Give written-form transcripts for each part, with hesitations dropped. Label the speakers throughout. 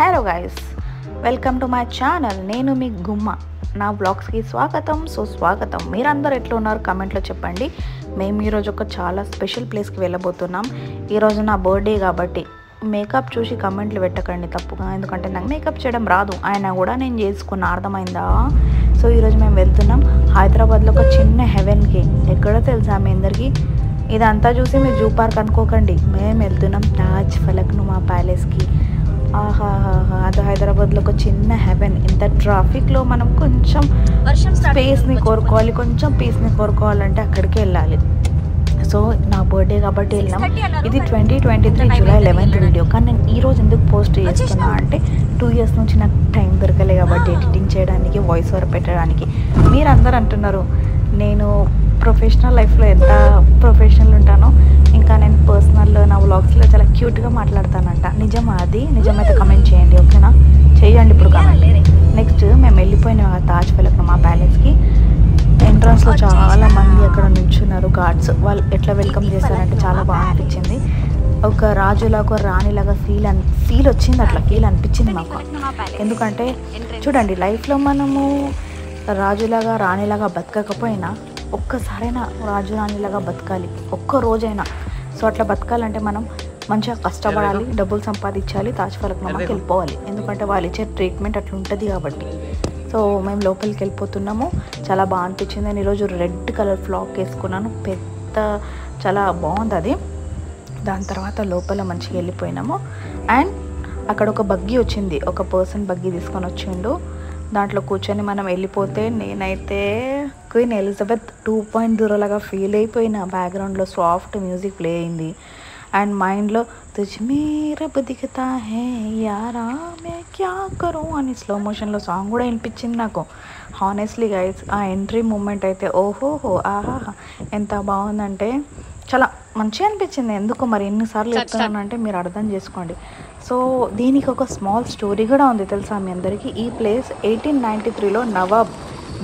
Speaker 1: Hello guys, welcome to my channel. నేను మీ గుమ్మ. నా బ్లాగ్స్కి స్వాగతం. స్వాగతం. మీరందరూ ఎట్లా ఉన్నారు కమెంట్లో చెప్పండి. మేము ఈరోజు ఒక చాలా స్పెషల్ ప్లేస్కి వెళ్ళబోతున్నాం. ఈరోజు నా బర్త్డే కాబట్టి మేకప్ చూసి కమెంట్లు పెట్టకండి తప్పుగా, ఎందుకంటే నాకు మేకప్ చేయడం రాదు. అయినా కూడా నేను చేసుకున్న, అర్థమైందా? సో ఈరోజు మేము వెళ్తున్నాం హైదరాబాద్లో ఒక చిన్న హెవెన్కి. ఎక్కడో తెలుసా మీ అందరికీ? ఇదంతా చూసి మీరు జూ పార్క్ అనుకోకండి. మేము వెళ్తున్నాం తాజ్ ఫలక్నుమా ప్యాలెస్కి. అది హైదరాబాద్లో ఒక చిన్న హెవెన్. ఇంత ట్రాఫిక్లో మనం కొంచెం స్పేస్ని కోరుకోవాలి, కొంచెం పీస్ని కోరుకోవాలంటే అక్కడికి వెళ్ళాలి. సో నా బర్త్డే కాబట్టి వెళ్ళాం. ఇది 2023 జూలై 11th వీడియో. కానీ నేను ఈరోజు ఎందుకు పోస్ట్ చేస్తున్నా అంటే 2 years నుంచి నాకు టైం దొరకలే కాబట్టి ఎడిటింగ్ చేయడానికి, వాయిస్ ఓవర్ పెట్టడానికి. మీరు అందరు అంటున్నారు నేను ప్రొఫెషనల్ లైఫ్లో ఎంత ప్రొఫెషనల్ ఉంటానో, ఇంకా నేను పర్సనల్లో నా వ్లాగ్స్లో చాలా క్యూట్గా మాట్లాడతానంట. నిజమా? అది నిజమైతే కమెంట్ చేయండి, ఓకేనా? చేయండి ఇప్పుడు కమెంట్. నెక్స్ట్ మేము వెళ్ళిపోయినాం తాజ్ ఫలక్నుమా ప్యాలెస్కి. ఎంట్రన్స్లో చాలా మంది అక్కడ నిల్చున్నారు గార్డ్స్. వాళ్ళు ఎట్లా వెల్కమ్ చేశారంటే చాలా బాగా అనిపించింది. ఒక రాజులాగా, ఒక రాణిలాగా ఫీల్ వచ్చింది. అట్లా ఫీల్ అనిపించింది మాకు. ఎందుకంటే చూడండి, లైఫ్లో మనము రాజులాగా రాణిలాగా బతకకపోయినా ఒక్కసారైనా రాజు రాణిలాగా బతకాలి, ఒక్క రోజైనా. సో అట్లా బతకాలంటే మనం మంచిగా కష్టపడాలి, డబ్బులు సంపాదించాలి, తాజ్ ఫలక్నుమాకి వెళ్ళిపోవాలి. ఎందుకంటే వాళ్ళు ఇచ్చే ట్రీట్మెంట్ అట్లా ఉంటుంది కాబట్టి. సో మేము లోపలికి వెళ్ళిపోతున్నాము. చాలా బాగా అనిపించింది. నేను ఈరోజు రెడ్ కలర్ ఫ్రాక్ వేసుకున్నాను, పెద్ద, చాలా బాగుంది అది. దాని తర్వాత లోపల మంచిగా వెళ్ళిపోయినాము. అండ్ అక్కడ ఒక బగ్గీ వచ్చింది, ఒక పర్సన్ బగ్గీ తీసుకొని వచ్చిండు. దాంట్లో కూర్చొని మనం వెళ్ళిపోతే నేనైతే క్వీన్ ఎలిజబెత్ 2.0 లాగా ఫీల్ అయిపోయిన. బ్యాక్గ్రౌండ్లో సాఫ్ట్ మ్యూజిక్ ప్లే అయింది. అండ్ మైండ్లో తుజ్మే రబ్ దిఖతా హే యారా మే క్యా కరూ అని స్లో మోషన్లో సాంగ్ కూడా వినిపించింది నాకు. హానెస్ట్లీ గైస్, ఆ ఎంట్రీ మూమెంట్ అయితే ఓహోహో ఆహా ఎంత బాగుందంటే చాలా మంచిగా అనిపించింది. ఎందుకు మరి ఎన్నిసార్లు చెప్తున్నాను అంటే మీరు అర్థం చేసుకోండి. సో దీనికి ఒక స్మాల్ స్టోరీ కూడా ఉంది, తెలుసా మీ అందరికీ? ఈ ప్లేస్ 1893లో నవాబ్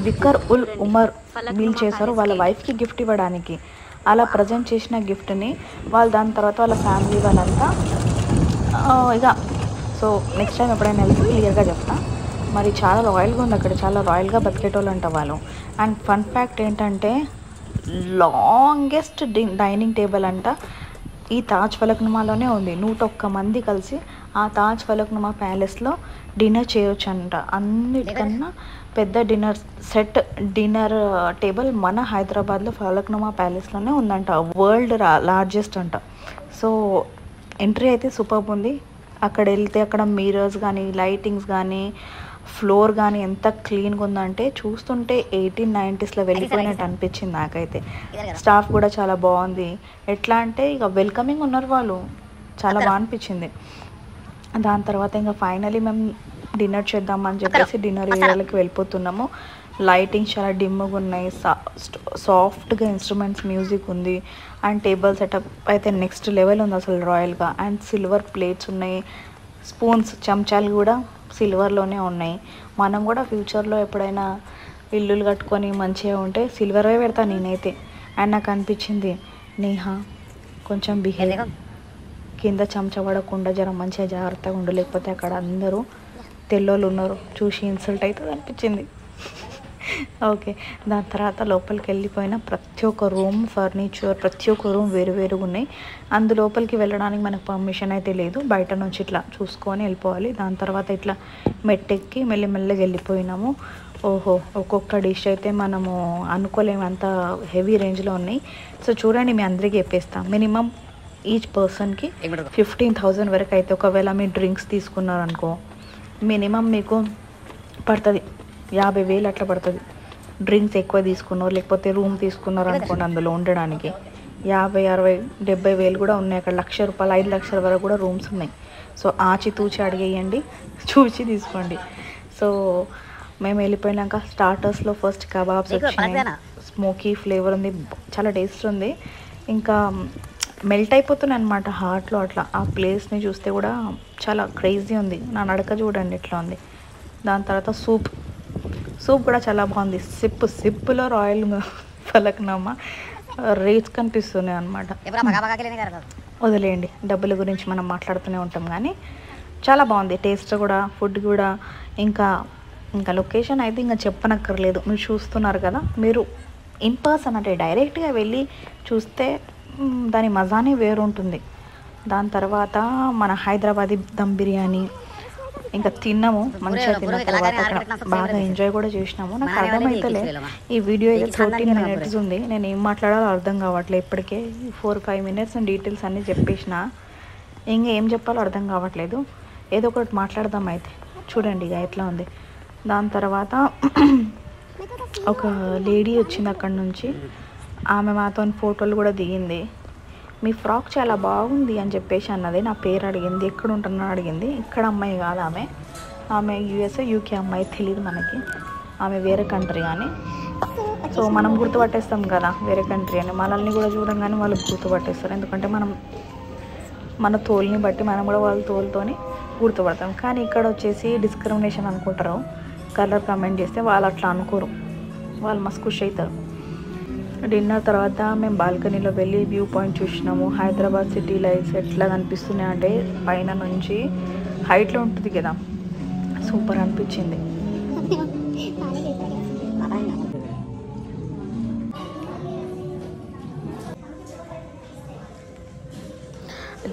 Speaker 1: వికర్ ఉల్ ఉమర్ బిల్ చేశారు వాళ్ళ వైఫ్కి గిఫ్ట్ ఇవ్వడానికి. అలా ప్రజెంట్ చేసిన గిఫ్ట్ని వాళ్ళు దాని తర్వాత వాళ్ళ ఫ్యామిలీ వాళ్ళంతా ఇక సో నెక్స్ట్ టైం ఎప్పుడైనా వెళ్తే క్లియర్గా చెప్తా. మరి చాలా రాయల్గా ఉంది అక్కడ, చాలా రాయల్గా బతికేటోళ్ళు అంట వాళ్ళు. అండ్ ఫన్ ఫ్యాక్ట్ ఏంటంటే లాంగెస్ట్ డైనింగ్ టేబుల్ అంట ఈ తాజ్ ఫలక్నుమాలోనే ఉంది. 101 మంది కలిసి ఆ తాజ్ ఫలక్నుమా ప్యాలెస్లో డిన్నర్ చేయొచ్చు అంట. అన్నిటికన్నా పెద్ద డిన్నర్ సెట్, డిన్నర్ టేబుల్ మన హైదరాబాద్లో ఫలక్నుమా ప్యాలెస్లోనే ఉందంట. వరల్డ్ లార్జెస్ట్ అంట. సో ఎంట్రీ అయితే సూపర్బ్ ఉంది. అక్కడ వెళ్తే అక్కడ మిర్రర్స్ కానీ, లైటింగ్స్ కానీ, ఫ్లోర్ కానీ ఎంత క్లీన్గా ఉందంటే చూస్తుంటే 1890sలో వెళ్ళిపోయినట్టు అనిపించింది నాకైతే. స్టాఫ్ కూడా చాలా బాగుంది. ఎట్లా అంటే ఇక వెల్కమింగ్ ఉన్నారు వాళ్ళు, చాలా బాగా అనిపించింది. దాని తర్వాత ఇంకా ఫైనలీ మేము డిన్నర్ చేద్దామని చెప్పేసి డిన్నర్ ఏరియాలకి వెళ్ళిపోతున్నాము. లైటింగ్ చాలా డిమ్గా ఉన్నాయి, సాఫ్ట్గా ఇన్స్ట్రుమెంట్స్ మ్యూజిక్ ఉంది. అండ్ టేబుల్ సెటప్ అయితే నెక్స్ట్ లెవెల్ ఉంది అసలు, రాయల్గా. అండ్ సిల్వర్ ప్లేట్స్ ఉన్నాయి, స్పూన్స్, చెంచాలు కూడా సిల్వర్లోనే ఉన్నాయి. మనం కూడా ఫ్యూచర్లో ఎప్పుడైనా ఇల్లులు కట్టుకొని మంచిగా ఉంటే సిల్వర్వే పెడతాను నేనైతే. అండ్ నాకు అనిపించింది నేహా కొంచెం బిహేవ్, కింద చెంచా పడకుండా జర మంచిగా జాగ్రత్తగా ఉండు, లేకపోతే అక్కడ అందరూ తెల్లోళ్ళు ఉన్నారు చూసి ఇన్సల్ట్ అవుతుంది అనిపించింది. ఓకే, దాని తర్వాత లోపలికి వెళ్ళిపోయిన ప్రతి ఒక్క రూమ్, ఫర్నిచర్, ప్రతి ఒక్క రూమ్ వేరువేరుగా ఉన్నాయి. లోపలికి వెళ్ళడానికి మనకు పర్మిషన్ అయితే లేదు, బయట నుంచి ఇట్లా చూసుకొని వెళ్ళిపోవాలి. దాని తర్వాత ఇట్లా మెట్టెక్కి మెల్లిమెల్లగా వెళ్ళిపోయినాము. ఓహో, ఒక్కొక్క డిష్ అయితే మనము అనుకోలేము, అంత హెవీ రేంజ్లో ఉన్నాయి. సో చూడండి, మీ అందరికీ చెప్పేస్తాం. మినిమం ఈచ్ పర్సన్కి 15,000 వరకు అయితే, ఒకవేళ మీరు డ్రింక్స్ తీసుకున్నారనుకో మినిమం మీకు పడుతుంది 50,000 అట్లా పడుతుంది. డ్రింక్స్ ఎక్కువ తీసుకున్నారు, లేకపోతే రూమ్ తీసుకున్నారు అనుకోండి, అందులో ఉండడానికి 50, 60, 70,000 కూడా ఉన్నాయి అక్కడ. 1,00,000 రూపాయలు, 5 లక్షల వరకు కూడా రూమ్స్ ఉన్నాయి. సో ఆచితూచి అడిగేయండి, చూసి తీసుకోండి. సో మేము వెళ్ళిపోయినాక స్టార్టర్స్లో ఫస్ట్ కబాబ్స్ వచ్చినాయి. స్మోకీ ఫ్లేవర్ ఉంది, చాలా టేస్ట్ ఉంది. ఇంకా మెల్ట్ అయిపోతున్నాయి అనమాట హార్ట్లో. అట్లా ఆ ప్లేస్ని చూస్తే కూడా చాలా క్రేజీ ఉంది. నా నడక చూడండి ఎట్లా ఉంది. దాని తర్వాత సూప్ కూడా చాలా బాగుంది. సిప్పులో రాయల్ ఫలక్నుమా రేట్స్ కనిపిస్తున్నాయి అనమాట. వదిలేయండి, డబ్బుల గురించి మనం మాట్లాడుతూనే ఉంటాం కానీ చాలా బాగుంది టేస్ట్ కూడా, ఫుడ్ కూడా. ఇంకా ఇంకా లొకేషన్ అయితే ఇంకా చెప్పనక్కర్లేదు, మీరు చూస్తున్నారు కదా. మీరు ఇన్ పర్సన్ అంటే డైరెక్ట్గా వెళ్ళి చూస్తే దాని మజానే వేరుంటుంది. దాని తర్వాత మన హైదరాబాదీ దమ్ బిర్యానీ ఇంకా తిన్నాము. మంచిగా తిన్న తర్వాత అక్కడ బాగా ఎంజాయ్ కూడా చేసినాము. నాకు అర్థమైతలే, ఈ వీడియో అయితే 13 minutes ఉంది, నేను ఏం మాట్లాడాలో అర్థం కావట్లేదు. ఇప్పటికే 4-5 minutes డీటెయిల్స్ అన్నీ చెప్పేసిన, ఇంకా ఏం చెప్పాలో అర్థం కావట్లేదు. ఏదో ఒకటి మాట్లాడదాం అయితే. చూడండి ఇక ఎట్లా ఉంది. దాని తర్వాత ఒక లేడీ వచ్చింది అక్కడి నుంచి, ఆమె మాతో ఫోటోలు కూడా దిగింది. మీ ఫ్రాక్ చాలా బాగుంది అని చెప్పేసి అన్నది. నా పేరు అడిగింది, ఎక్కడ ఉంటున్నా అడిగింది. ఇక్కడ అమ్మాయి కాదు ఆమె యూఎస్ఏ యూకే అమ్మాయి, తెలియదు మనకి, ఆమె వేరే కంట్రీ కానీ. సో మనం గుర్తుపట్టేస్తాం కదా వేరే కంట్రీ అని, మనల్ని కూడా చూడంగానే వాళ్ళు గుర్తుపట్టేస్తారు. ఎందుకంటే మన తోలుని బట్టి మనం కూడా వాళ్ళ తోలుతోని గుర్తుపడతాం. కానీ ఇక్కడ వచ్చేసి డిస్క్రిమినేషన్ అనుకుంటారు, కలర్ కమెంట్ చేస్తే. వాళ్ళు అట్లా అనుకోరు, వాళ్ళు మస్తు ఖుషి అవుతారు. డిన్నర్ తర్వాత మేము బాల్కనీలో వెళ్ళి వ్యూ పాయింట్ చూసినాము. హైదరాబాద్ సిటీ లైట్స్ ఎట్లా కనిపిస్తున్నాయి అంటే పైన నుంచి హైట్లో ఉంటుంది కదా, సూపర్ అనిపించింది.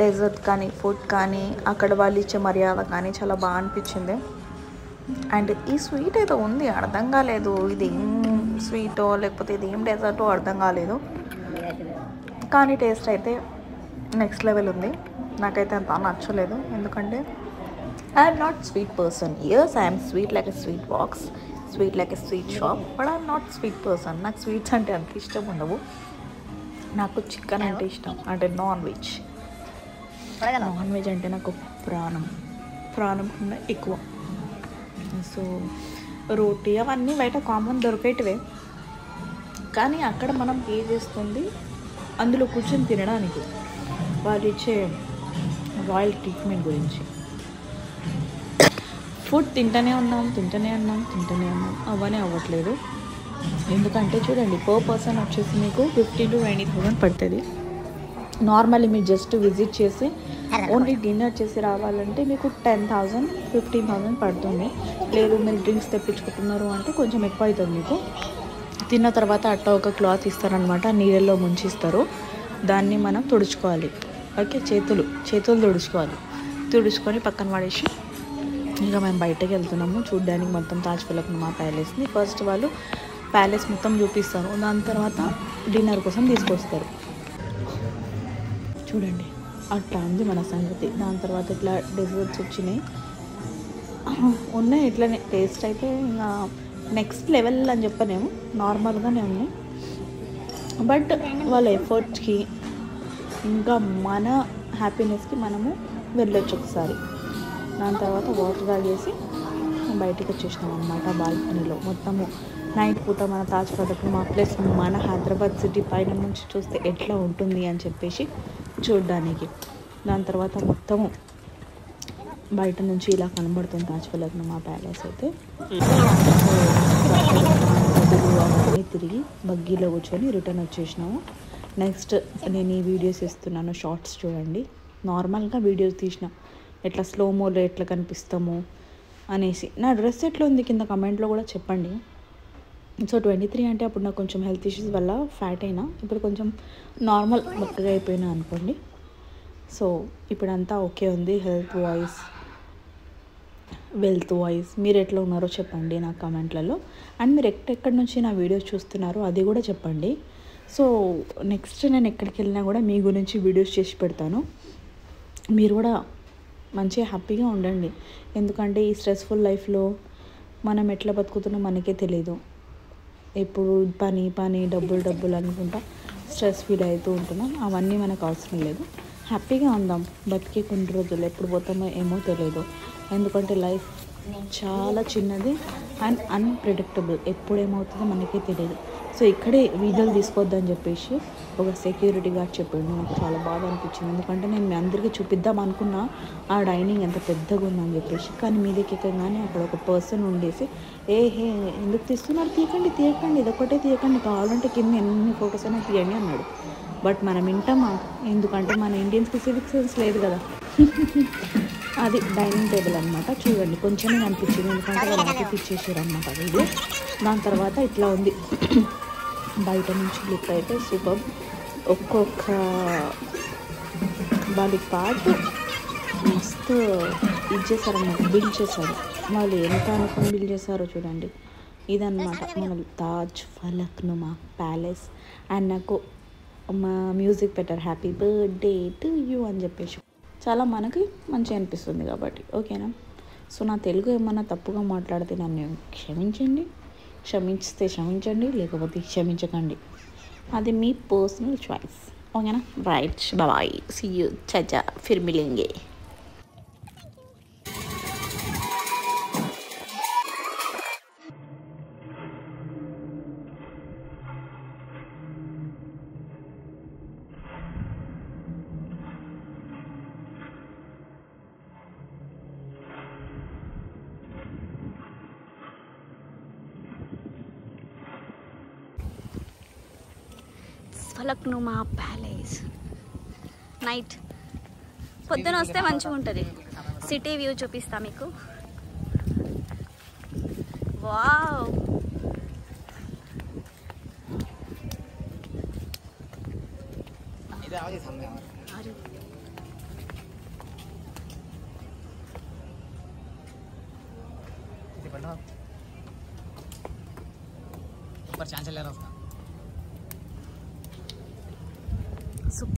Speaker 1: డెజర్ట్ కానీ, ఫుడ్ కానీ, అక్కడ వాళ్ళు ఇచ్చే మర్యాద కానీ చాలా బాగా అనిపించింది. అండ్ ఈ స్వీట్ ఏదో ఉంది, అర్థం కాలేదు ఇది ఏం స్వీటో లేకపోతే ఇది ఏం డెజర్టో అర్థం కాలేదు. కానీ టేస్ట్ అయితే నెక్స్ట్ లెవెల్ ఉంది. నాకైతే అంత నచ్చలేదు, ఎందుకంటే I'm not sweet person. Yes, I'm sweet like a sweet box, sweet like a sweet shop, but I'm not sweet person. నాకు స్వీట్స్ అంటే అంత ఇష్టం ఉండవు. నాకు చికెన్ అంటే ఇష్టం, అంటే నాన్ వెజ్ అంటే నాకు ప్రాణం కన్నా ఎక్కువ. సో రోటీ అవన్నీ బయట కామన్ దొరికేటివే, కానీ అక్కడ మనం పే చేస్తుంది అందులో కూర్చొని తినడానికి, వాళ్ళు ఇచ్చే రాయల్ ట్రీట్మెంట్ గురించి. ఫుడ్ తింటూనే ఉన్నాం అవ్వనే అవ్వట్లేదు. ఎందుకంటే చూడండి, పర్ పర్సన్ వచ్చేసి మీకు 15,000 to 20,000 పడుతుంది. నార్మల్లీ మీరు జస్ట్ విజిట్ చేసి ఓన్లీ డిన్నర్ చేసి రావాలంటే మీకు 10,000 15,000 పడుతుంది. లేదు మీరు డ్రింక్స్ తెప్పించుకుంటున్నారు అంటే కొంచెం ఎక్కువ అవుతుంది మీకు. తిన్న తర్వాత అట్ట ఒక క్లాత్ ఇస్తారనమాట, నీళ్ళల్లో ముంచిస్తారు, దాన్ని మనం తుడుచుకోవాలి. ఓకే, చేతులు తుడుచుకొని పక్కన పడేసి ఇక మేము బయటకు వెళ్తున్నాము చూడ్డానికి మొత్తం తాజ్ ఫలక్ నుమా ప్యాలెస్ని. ఫస్ట్ వాళ్ళు ప్యాలెస్ మొత్తం చూపిస్తారు, దాని తర్వాత డిన్నర్ కోసం తీసుకొస్తారు. చూడండి అట్లా ఉంది మన సంగతి. దాని తర్వాత ఇట్లా డెజర్ట్స్ వచ్చినాయి ఉన్నాయి, ఇట్లనే టేస్ట్ అయితే ఇంకా నెక్స్ట్ లెవెల్ అని చెప్పలేము, నార్మల్గానే ఉన్నాయి. బట్ వాళ్ళ ఎఫర్ట్స్కి ఇంకా మన హ్యాపీనెస్కి మనము వెళ్ళొచ్చు ఒకసారి. దాని తర్వాత వాటర్ తాగేసి బయటికి వచ్చేసినాం అనమాట. బాల్కనీలో మొత్తము నైట్ పూట మన తాజ్ ఫలక్ నుమా ప్లస్ మన హైదరాబాద్ సిటీ పైన నుంచి చూస్తే ఎట్లా ఉంటుంది అని చెప్పేసి చూడడానికి. దాని తర్వాత మొత్తము బయట నుంచి ఇలా కనబడుతుంది తాజ్ ఫలక్ నుమా ప్యాలెస్ అయితే. అవన్నీ తిరిగి బగ్గీలో కూర్చొని రిటర్న్ వచ్చేసినాము. నెక్స్ట్ నేను ఈ వీడియోస్ ఇస్తున్నాను, షార్ట్స్ చూడండి. నార్మల్గా వీడియోస్ తీసిన ఎట్లా స్లోమోలో ఎట్లా కనిపిస్తాము అనేసి. నా డ్రెస్ ఎట్లా ఉంది కింద కమెంట్లో కూడా చెప్పండి. సో 23 అంటే అప్పుడు నాకు కొంచెం హెల్త్ ఇష్యూస్ వల్ల ఫ్యాట్ అయినా, ఇప్పుడు కొంచెం నార్మల్ బక్కగా అయిపోయినా అనుకోండి. సో ఇప్పుడంతా ఓకే ఉంది హెల్త్ వైజ్, వెల్త్ వైజ్. మీరు ఎట్లా ఉన్నారో చెప్పండి నా కమెంట్లలో. అండ్ మీరు ఎక్కడెక్కడి నుంచి నా వీడియోస్ చూస్తున్నారో అది కూడా చెప్పండి. సో నెక్స్ట్ నేను ఎక్కడికి వెళ్ళినా కూడా మీ గురించి వీడియోస్ చేసి పెడతాను. మీరు కూడా మంచిగా హ్యాపీగా ఉండండి, ఎందుకంటే ఈ స్ట్రెస్ఫుల్ లైఫ్లో మనం ఎట్లా బతుకుతున్నా మనకే తెలియదు. ఎప్పుడు పని డబ్బులు అనుకుంటా స్ట్రెస్ ఫీల్ అవుతూ ఉంటున్నాం. అవన్నీ మనకు అవసరం లేదు, హ్యాపీగా ఉందాం. బతికే కొన్ని రోజులు ఎప్పుడు పోతామో ఏమో తెలియదు, ఎందుకంటే లైఫ్ చాలా చిన్నది అండ్ అన్ప్రెడిక్టబుల్, ఎప్పుడు ఏమవుతుందో మనకే తెలియదు. సో ఇక్కడే వీడియోలు తీసుకోవద్దని చెప్పేసి ఒక సెక్యూరిటీ గార్డ్ చెప్పిండు. నాకు చాలా బాగా అనిపించింది, ఎందుకంటే నేను మీ అందరికీ చూపిద్దాం అనుకున్నా ఆ డైనింగ్ ఎంత పెద్దగా ఉందని చెప్పేసి. కానీ మీదకి ఎక్కగానే అక్కడ ఒక పర్సన్ ఉండేసి ఎందుకు తీస్తున్నారు, తీయకండి ఇదొకటే తీయకండి, కావాలంటే కింద ఎన్ని ఫొటోస్ అయినా తీయండి అన్నాడు. బట్ మనం వింటామా, ఎందుకంటే మన ఇండియన్స్కి సివిక్ సెన్స్ లేదు కదా. అది డైనింగ్ టేబుల్ అనమాట. చూడండి కొంచెమే అనిపించింది ఎందుకంటే వాళ్ళు ఆఫీస్ ఇచ్చేసారు అనమాట వీళ్ళు. దాని తర్వాత ఇట్లా ఉంది బయట నుంచి లుక్ అయితే సూపర్. ఒక్కొక్క వాళ్ళ పార్ట్ మస్తు ఇది చేశారన్నమాట, బిల్డ్ చేశారు. వాళ్ళు ఎంత అనుకుని బిల్డ్ చేశారో చూడండి. ఇదన్నమాట మన తాజ్ ఫలక్ నుమా ప్యాలెస్. అండ్ నాకు మా మ్యూజిక్ పెట్టారు, హ్యాపీ బర్త్డే టు యూ అని చెప్పేసి. చాలా మనకి మంచిగా అనిపిస్తుంది కాబట్టి ఓకేనా. సో నా తెలుగు ఏమన్నా తప్పుగా మాట్లాడితే నన్ను క్షమించండి, క్షమిస్తే క్షమించండి, లేకపోతే క్షమించకండి, అది మీ పర్సనల్ చాయిస్ ఓకేనా. రైట్, బాయ్, సీ యూ, చాచా, ఫిర్ మిలేంగే. ఫలక్నుమా ప్యాలెస్ నైట్ పొద్దున వస్తే మంచిగా ఉంటుంది. సిటీ వ్యూ చూపిస్తా మీకు. వావ్,
Speaker 2: ऊपर चांस ले रहा हूँ.